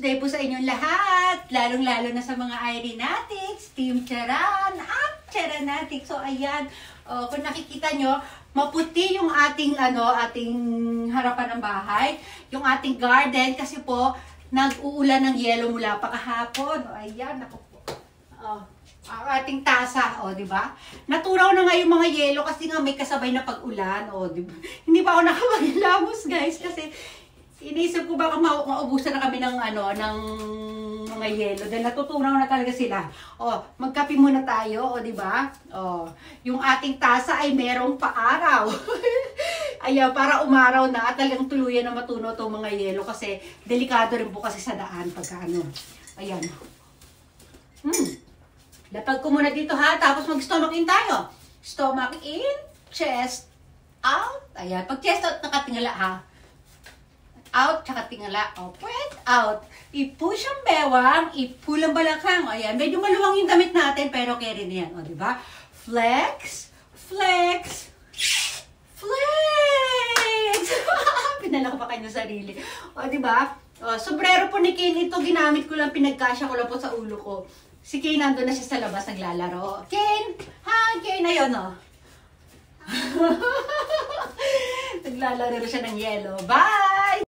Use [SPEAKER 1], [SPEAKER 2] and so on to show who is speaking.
[SPEAKER 1] Tuesday po sa inyong lahat, lalong-lalo na sa mga Irenatics, Team Charan at Charanatics. So ayan, kung nakikita nyo, maputi yung ating ating harapan ng bahay, yung ating garden kasi po nag-uulan ng yelo mula pa kahapon. O ayan, ako po. Ang ating tasa, di ba? Naturaw na nga yung mga yelo kasi nga may kasabay na pag-ulan, di ba? Hindi pa ako nakapaglamos, guys, kasi inisip ko baka maubusan na kami ng ng mga yelo dahil natutunaw na talaga sila. Magkape muna tayo, di ba? Yung ating tasa ay merong paaraw. Ayaw, para umaraw na at talagang tuluyan na matunaw tong mga yelo kasi delikado rin po kasi sa daan pagka Ayan. Lapag ko muna dito ha, tapos mag-stomach in tayo. Stomach in, chest out. Ayan, pag chest out nakatingala ha. Out, tsaka tingala. Pwet, out. I-push ang bewang, i-pull ang balakang. Ayan, medyo maluwang yung damit natin, pero carry na yan. Diba? Flex, flex, flex. Pinala ko pa kayo sarili. Diba? Sombrero po ni Kane, ito ginamit ko lang, pinagkasya ko lang po sa ulo ko. Si Kane nandun na siya sa labas, naglalaro. Kane! Hi, Kane! Ayun, Naglalaro na siya ng yellow. Bye!